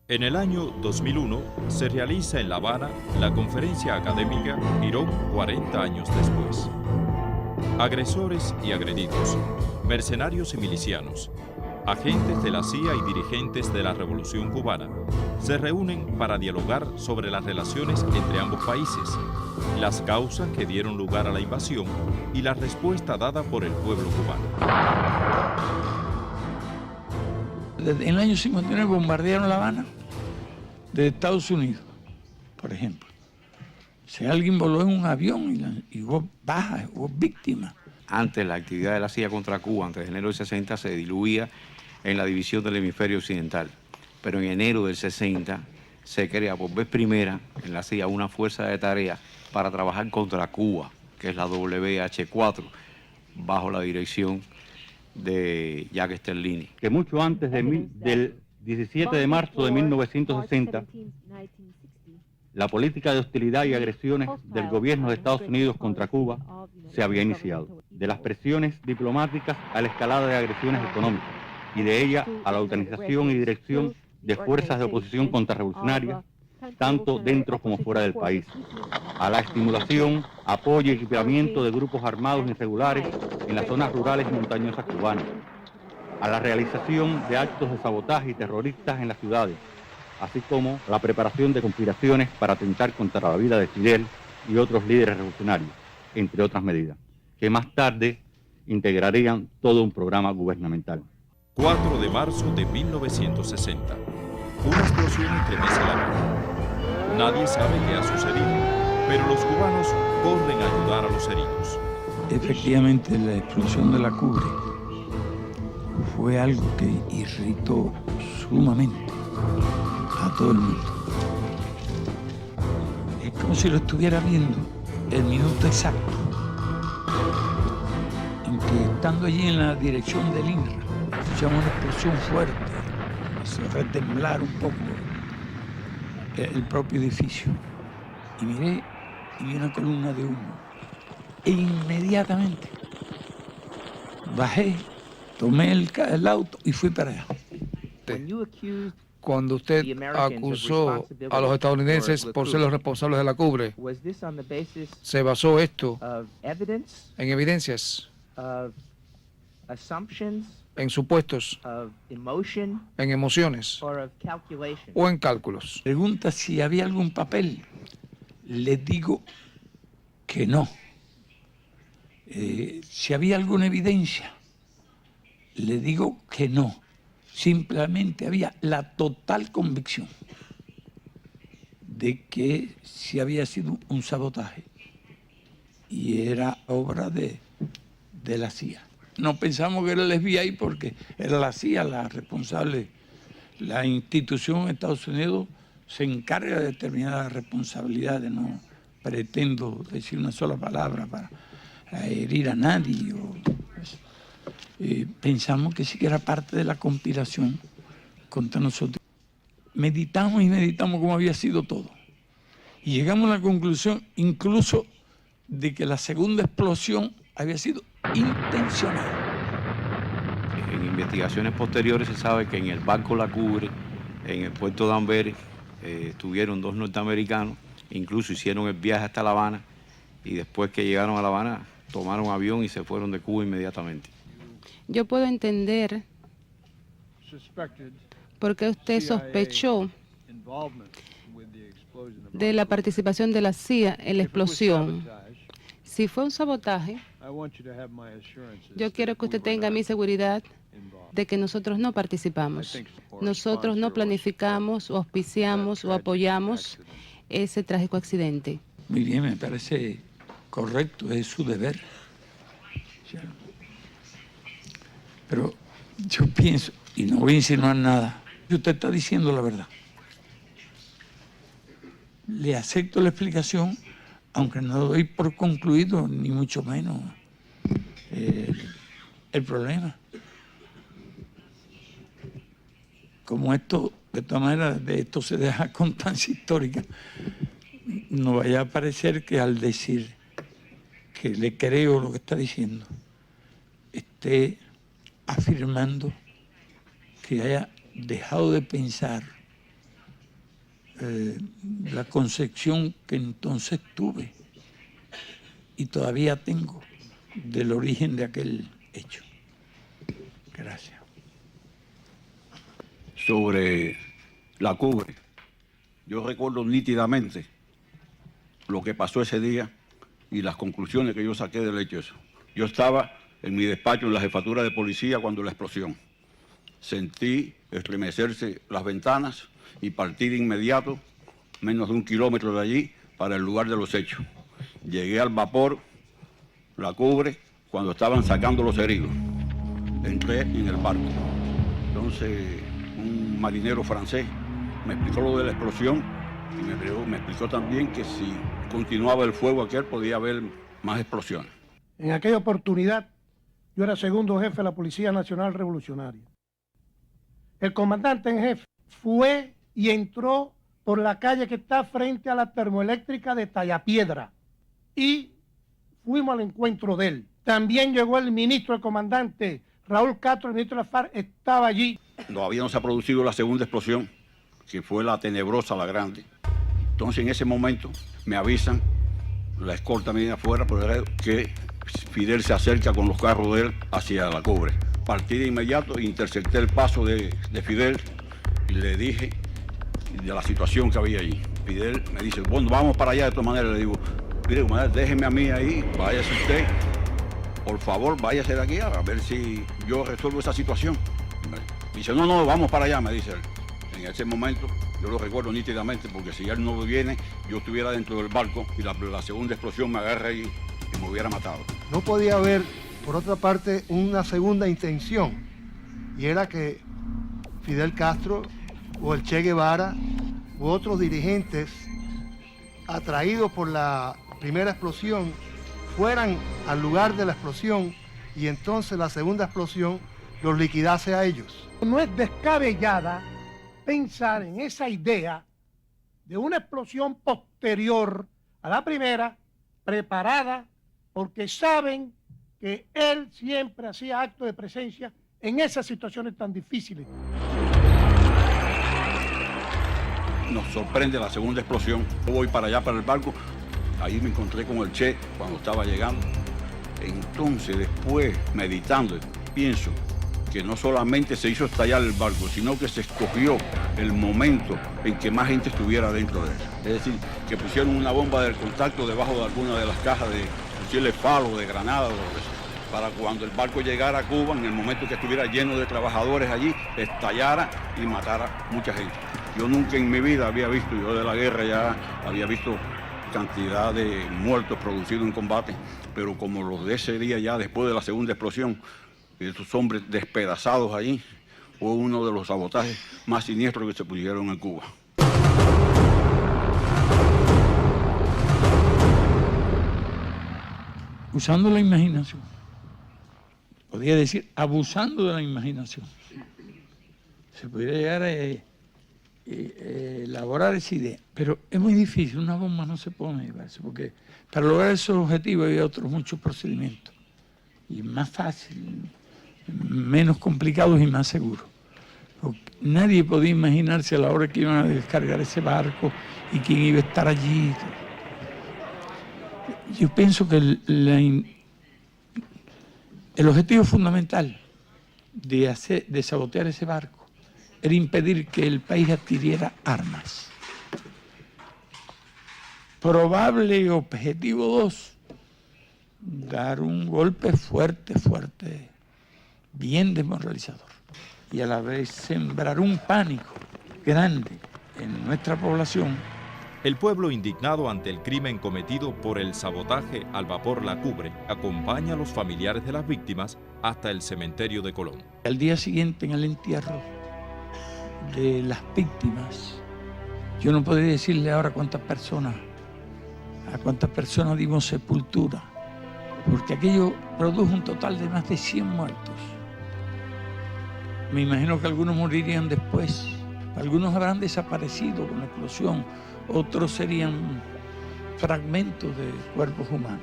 En el año 2001 se realiza en La Habana la conferencia académica Girón 40 años después. Agresores y agredidos, mercenarios y milicianos, agentes de la CIA y dirigentes de la Revolución Cubana se reúnen para dialogar sobre las relaciones entre ambos países, las causas que dieron lugar a la invasión y la respuesta dada por el pueblo cubano. En el año 59 bombardearon La Habana de Estados Unidos, por ejemplo. Si alguien voló en un avión y hubo bajas, hubo víctimas. Antes la actividad de la CIA contra Cuba, antes de enero del 60, se diluía en la división del hemisferio occidental. Pero en enero del 60 se crea por vez primera en la CIA una fuerza de tarea para trabajar contra Cuba, que es la WH4, bajo la dirección de Jacques Sterlini. Que mucho antes del 17 de marzo de 1960, la política de hostilidad y agresiones del gobierno de Estados Unidos contra Cuba se había iniciado. De las presiones diplomáticas a la escalada de agresiones económicas y de ella a la organización y dirección de fuerzas de oposición contrarrevolucionaria, tanto dentro como fuera del país, a la estimulación, apoyo y equipamiento de grupos armados irregulares en las zonas rurales y montañosas cubanas, a la realización de actos de sabotaje y terroristas en las ciudades, así como la preparación de conspiraciones para atentar contra la vida de Fidel y otros líderes revolucionarios, entre otras medidas, que más tarde integrarían todo un programa gubernamental. 4 de marzo de 1960. Una explosión estremece la nave. Nadie sabe qué ha sucedido, pero los cubanos corren a ayudar a los heridos. Efectivamente, la explosión de la Cubre fue algo que irritó sumamente a todo el mundo. Es como si lo estuviera viendo el minuto exacto en que, estando allí en la dirección del INRA, escuchamos una explosión fuerte, hizo retemblar un poco el propio edificio. Y miré y vi una columna de humo. E inmediatamente bajé, tomé el auto y fui para allá. Cuando usted acusó a los estadounidenses por ser los responsables de la Cubre, ¿se basó esto en evidencias, en supuestos, en emociones o en cálculos? Pregunta si había algún papel. Les digo que no. Si había alguna evidencia, le digo que no. Simplemente había la total convicción de que sí había sido un sabotaje y era obra de la CIA. No pensamos que era el FBI porque era la CIA la responsable. La institución de Estados Unidos se encarga de determinar las responsabilidades. No pretendo decir una sola palabra para herir a nadie. Pensamos que sí que era parte de la conspiración contra nosotros. Meditamos y meditamos cómo había sido todo. Y llegamos a la conclusión incluso de que la segunda explosión había sido intencional. En investigaciones posteriores se sabe que en el barco La Cubre, en el puerto de Amberes, estuvieron 2 norteamericanos, incluso hicieron el viaje hasta La Habana y después que llegaron a La Habana tomaron avión y se fueron de Cuba inmediatamente. Yo puedo entender por qué usted sospechó de la participación de la CIA en la explosión. Si fue un sabotaje, yo quiero que usted tenga mi seguridad de que nosotros no participamos. Nosotros no planificamos o auspiciamos o apoyamos ese trágico accidente. Muy bien, me parece correcto, es su deber. Pero yo pienso, y no voy a insinuar nada, que usted está diciendo la verdad. Le acepto la explicación, aunque no doy por concluido, ni mucho menos, el problema. Como esto, de todas maneras, de esto se deja constancia histórica, no vaya a parecer que al decir que le creo lo que está diciendo, esté afirmando que haya dejado de pensar la concepción que entonces tuve y todavía tengo del origen de aquel hecho. Gracias. Sobre la Cubre, yo recuerdo nítidamente lo que pasó ese día y las conclusiones que yo saqué del hecho. Yo estaba en mi despacho en la jefatura de policía cuando la explosión. Sentí estremecerse las ventanas y partí de inmediato, menos de 1 kilómetro de allí, para el lugar de los hechos. Llegué al vapor, la Cubre, cuando estaban sacando los heridos. Entré en el barco. Entonces, un marinero francés me explicó lo de la explosión y me explicó también que si continuaba el fuego aquel podía haber más explosiones. En aquella oportunidad, yo era segundo jefe de la Policía Nacional Revolucionaria. El comandante en jefe fue y entró por la calle que está frente a la termoeléctrica de Tallapiedra y fuimos al encuentro de él. También llegó el ministro, el comandante Raúl Castro, el ministro de la FARC, estaba allí. Todavía no se ha producido la segunda explosión, que fue la tenebrosa, la grande. Entonces en ese momento me avisan, la escolta me viene afuera, que Fidel se acerca con los carros de él hacia la Cubre. Partí de inmediato, intercepté el paso de Fidel y le dije de la situación que había allí. Fidel me dice, bueno, vamos para allá de todas maneras. Le digo, mire, comandante, déjeme a mí ahí, váyase usted, por favor, váyase de aquí a ver si yo resuelvo esa situación. Me dice, no, vamos para allá, me dice él. En ese momento, yo lo recuerdo nítidamente, porque si él no viene, yo estuviera dentro del barco y la segunda explosión me agarra y me hubiera matado. No podía haber, por otra parte, una segunda intención, y era que Fidel Castro o el Che Guevara u otros dirigentes atraídos por la primera explosión fueran al lugar de la explosión y entonces la segunda explosión los liquidase a ellos. No es descabellada pensar en esa idea de una explosión posterior a la primera, preparada, porque saben que él siempre hacía acto de presencia en esas situaciones tan difíciles. Nos sorprende la segunda explosión. Yo voy para allá, para el barco. Ahí me encontré con el Che cuando estaba llegando. Entonces, después, meditando, pienso que no solamente se hizo estallar el barco, sino que se escogió el momento en que más gente estuviera dentro de él. Es decir, que pusieron una bomba de contacto debajo de alguna de las cajas de fusiles Falo, de granadas, para cuando el barco llegara a Cuba, en el momento que estuviera lleno de trabajadores allí, estallara y matara mucha gente. Yo nunca en mi vida había visto, yo de la guerra ya había visto cantidad de muertos producidos en combate, pero como los de ese día ya después de la segunda explosión, esos hombres despedazados allí, fue uno de los sabotajes más siniestros que se pudieron en Cuba. Usando la imaginación, podría decir abusando de la imaginación, se podría llegar a elaborar esa idea, pero es muy difícil, una bomba no se pone, porque para lograr esos objetivos hay otros muchos procedimientos, y más fácil, menos complicados y más seguros. Nadie podía imaginarse a la hora que iban a descargar ese barco y quién iba a estar allí. Yo pienso que el objetivo fundamental de sabotear ese barco era impedir que el país adquiriera armas. Probable objetivo 2, dar un golpe fuerte, bien desmoralizador, y a la vez sembrar un pánico grande en nuestra población. El pueblo, indignado ante el crimen cometido por el sabotaje al vapor La Cubre, acompaña a los familiares de las víctimas hasta el cementerio de Colón. Al día siguiente, en el entierro de las víctimas, yo no podría decirle ahora a cuántas personas dimos sepultura, porque aquello produjo un total de más de 100 muertos. Me imagino que algunos morirían después, algunos habrán desaparecido con la explosión, otros serían fragmentos de cuerpos humanos.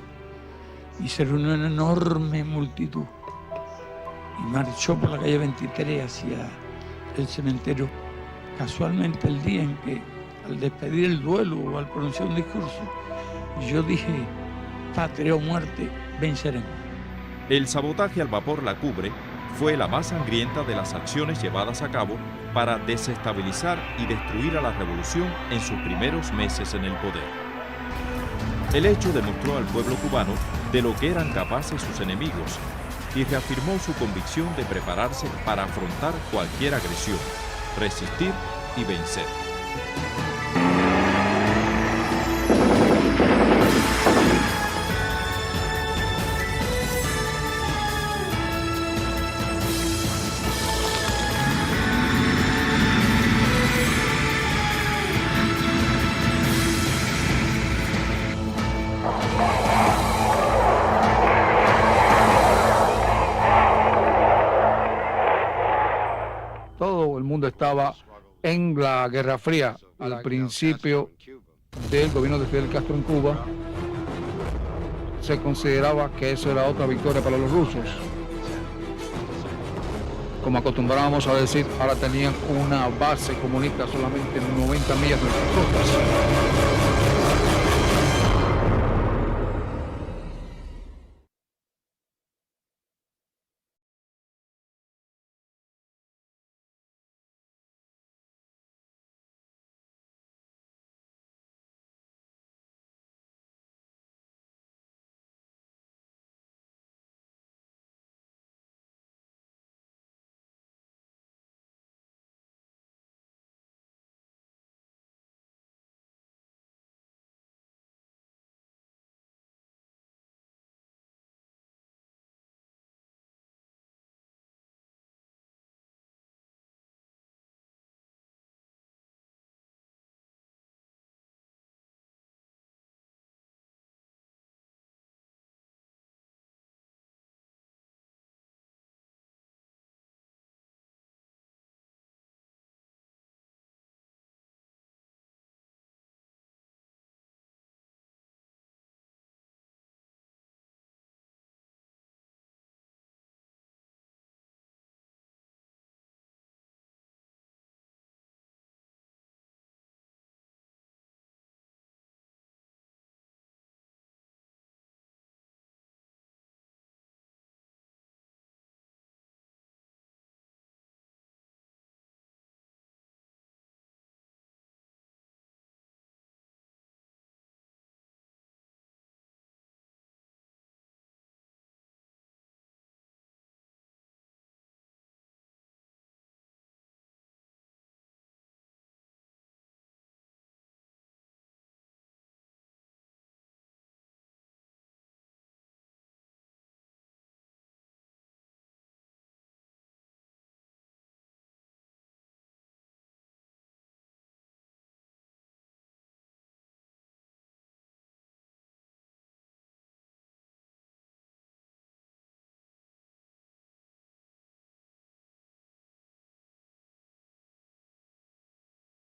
Y se reunió una enorme multitud y marchó por la calle 23 hacia el cementerio, casualmente el día en que a al despedir el duelo o al pronunciar un discurso, yo dije, patria o muerte, venceremos. El sabotaje al vapor La Cubre fue la más sangrienta de las acciones llevadas a cabo para desestabilizar y destruir a la revolución en sus primeros meses en el poder. El hecho demostró al pueblo cubano de lo que eran capaces sus enemigos y reafirmó su convicción de prepararse para afrontar cualquier agresión, resistir y vencer. Todo el mundo estaba en la Guerra Fría al principio del gobierno de Fidel Castro en Cuba. Se consideraba que eso era otra victoria para los rusos. Como acostumbrábamos a decir, ahora tenían una base comunista solamente en 90 millas de sus costas.